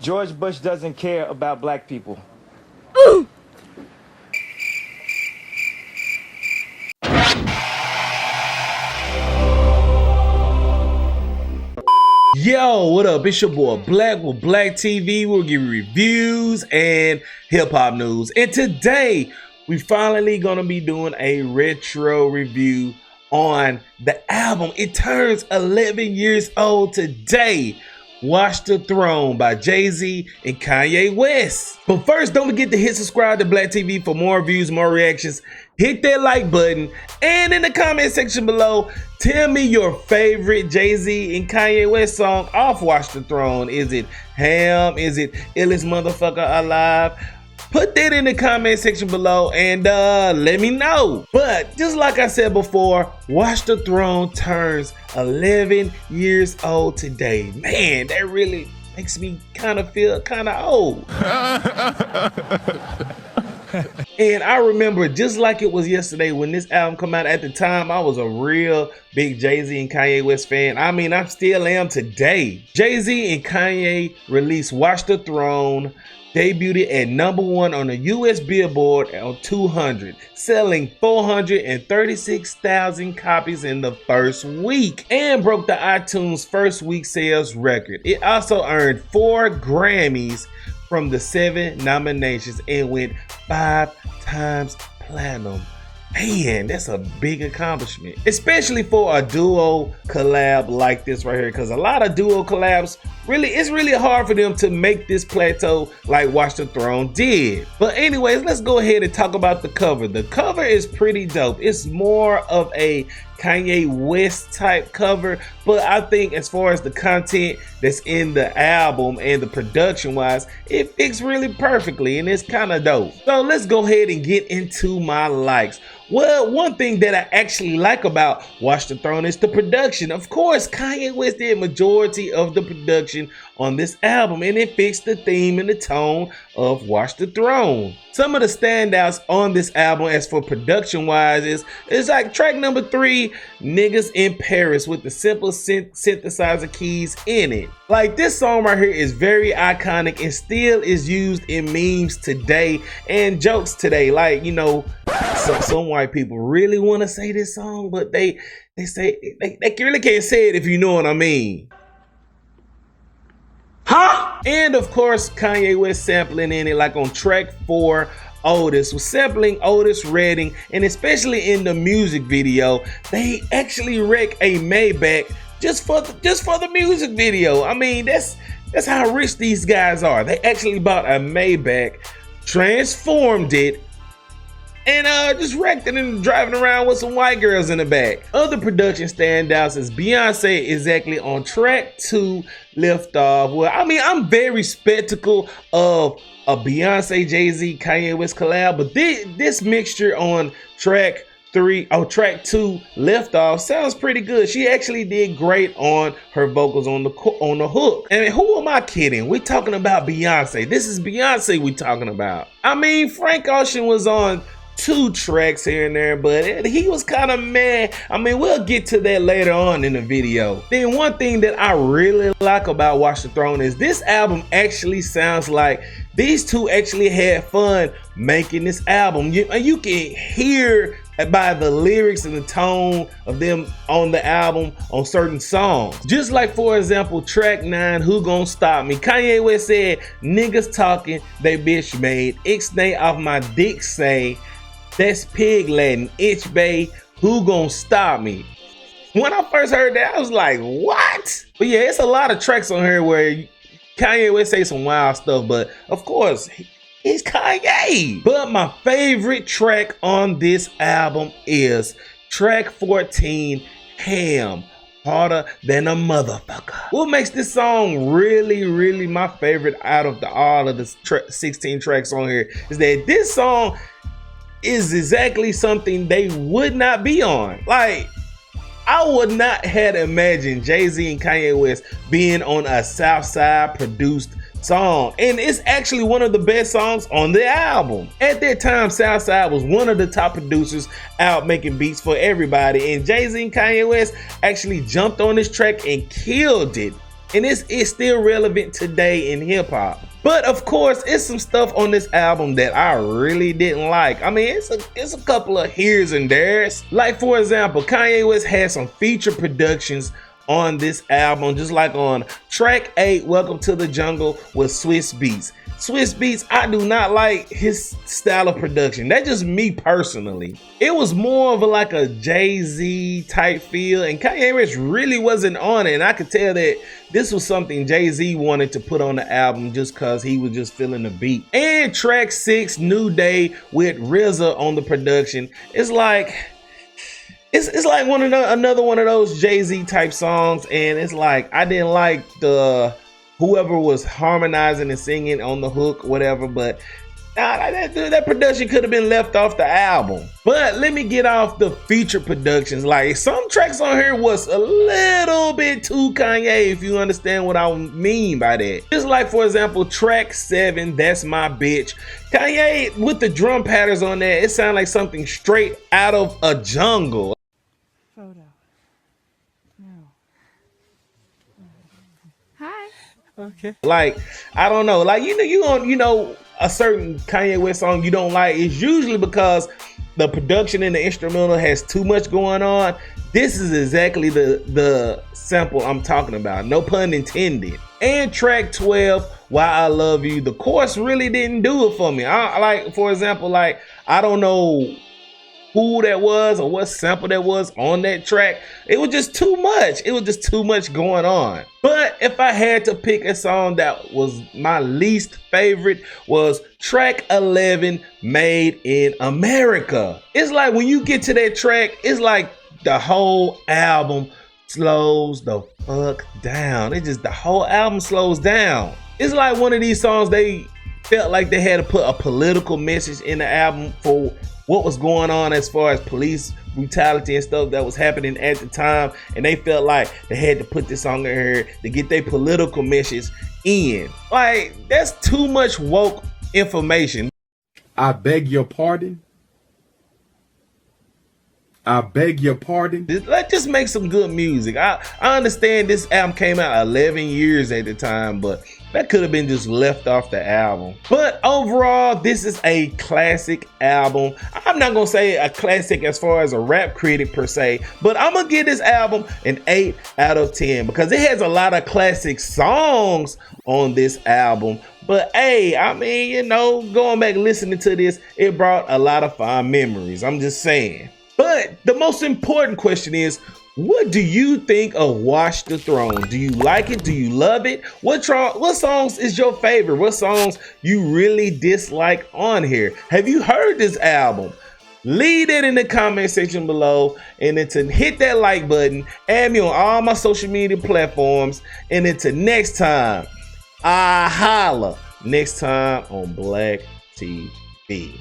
George Bush doesn't care about black people. Yo, what up? It's your boy Black with Black TV. We'll give you reviews and hip-hop news. And today, we finally gonna be doing a retro review on the album. It turns 11 years old today. Watch the Throne by Jay-Z and Kanye West. But first, don't forget to hit subscribe to Black TV for more views, more reactions. Hit that like button, and in the comment section below, tell me your favorite Jay-Z and Kanye West song off Watch the Throne. Is it Ham? Is it Illest Motherfucker Alive? Put that in the comment section below and let me know. But just like I said before, Watch the Throne turns 11 years old today. Man, that really makes me kind of feel kind of old. And I remember just like it was yesterday when this album came out. At the time, I was a real big Jay-Z and Kanye West fan. I mean, I still am today. Jay-Z and Kanye released Watch the Throne, debuted at #1 on the US Billboard on 200, selling 436,000 copies in the first week, and broke the iTunes first week sales record. It also earned 4 Grammys from the 7 nominations and went 5 times platinum. Man, that's a big accomplishment, especially for a duo collab like this right here, because a lot of duo collabs, it's really hard for them to make this plateau like Watch the Throne did. But anyways, let's go ahead and talk about the cover. The cover is pretty dope. It's more of a Kanye West type cover, but I think as far as the content that's in the album and the production wise, it fits really perfectly and it's kind of dope. So let's go ahead and get into my likes. Well, one thing that I actually like about Watch the Throne is the production. Of course, Kanye West did majority of the production on this album, and it fits the theme and the tone of Watch the Throne. Some of the standouts on this album as for production wise is like track number 3, Niggas in Paris, with the simple synthesizer keys in it. Like, this song right here is very iconic and still is used in memes today and jokes today. Like, you know, some white people really want to say this song, but they say they really can't say it, if you know what I mean. Huh? And of course, Kanye West sampling in it, like on track 4, Otis was sampling Otis Redding, and especially in the music video, they actually wreck a Maybach just for the music video. I mean, that's how rich these guys are. They actually bought a Maybach, transformed it, and just wrecked it and driving around with some white girls in the back. Other production standouts is Beyonce exactly on track 2, Lift Off. Well, I mean, I'm very skeptical of a Beyonce, Jay-Z, Kanye West collab, but this mixture on track 2, Lift Off, sounds pretty good. She actually did great on her vocals on the hook. And who am I kidding? We talking about Beyonce. This is Beyonce we talking about. I mean, Frank Ocean was on 2 tracks here and there, but he was kind of mad. I mean, we'll get to that later on in the video. Then one thing that I really like about Watch the Throne is this album actually sounds like these two actually had fun making this album. You can hear by the lyrics and the tone of them on the album on certain songs. Just like, for example, track 9, Who Gon' Stop Me? Kanye West said, "Niggas talking, they bitch made. Ixnay off my dick say, that's pig Latin. Itch bay, who gon' stop me?" When I first heard that, I was like, what? But yeah, it's a lot of tracks on here where Kanye West say some wild stuff, but of course, it's Kanye. But my favorite track on this album is track 14, Ham. Harder Than a Motherfucker. What makes this song really my favorite out of all of the 16 tracks on here is that this song is exactly something they would not be on. Like, I would not have imagined Jay-Z and Kanye West being on a Southside produced song, and it's actually one of the best songs on the album. At that time, Southside was one of the top producers out making beats for everybody, and Jay-Z and Kanye West actually jumped on this track and killed it. and it's still relevant today in hip hop. But of course, it's some stuff on this album that I really didn't like. I mean, it's a couple of here's and there's. Like for example, Kanye West had some feature productions on this album, just like on track 8, Welcome to the Jungle with Swiss Beats. Swiss Beats, I do not like his style of production. That's just me personally. It was more of like a Jay-Z type feel, and Kanye West really wasn't on it. And I could tell that this was something Jay-Z wanted to put on the album just cause he was just feeling the beat. And track 6, New Day with RZA on the production. It's like another one of those Jay-Z type songs, and it's like I didn't like the whoever was harmonizing and singing on the hook, whatever, but that production could have been left off the album. But let me get off the feature productions. Like some tracks on here was a little bit too Kanye, if you understand what I mean by that. Just like for example, track 7, That's My Bitch. Kanye with the drum patterns on there, it sounded like something straight out of a jungle. Photo. No. Hi. Okay. Like, I don't know. Like, you know, a certain Kanye West song you don't like is usually because the production and the instrumental has too much going on. This is exactly the sample I'm talking about. No pun intended. And track 12, Why I Love You. The chorus really didn't do it for me. Like, for example, like, I don't know who that was or what sample that was on that track. It was just too much. It was just too much going on. But if I had to pick a song that was my least favorite, was track 11, Made in America. It's like when you get to that track, it's like the whole album slows the fuck down. It just, the whole album slows down. It's like one of these songs they felt like they had to put a political message in the album for what was going on as far as police brutality and stuff that was happening at the time, and they felt like they had to put this song in here to get their political message in. Like, that's too much woke information. I beg your pardon. I beg your pardon. Let's just make some good music. I understand this album came out 11 years at the time, but that could have been just left off the album. But overall, this is a classic album. I'm not gonna say a classic as far as a rap critic per se, but I'm gonna give this album an 8 out of 10 because it has a lot of classic songs on this album. But hey, I mean, you know, going back listening to this, it brought a lot of fond memories. I'm just saying. But the most important question is, what do you think of Watch the Throne? Do you like it? Do you love it? What songs is your favorite? What songs you really dislike on here? Have you heard this album? Leave it in the comment section below, and then to hit that like button, add me on all my social media platforms, and until next time, I holla. Next time on Black TV.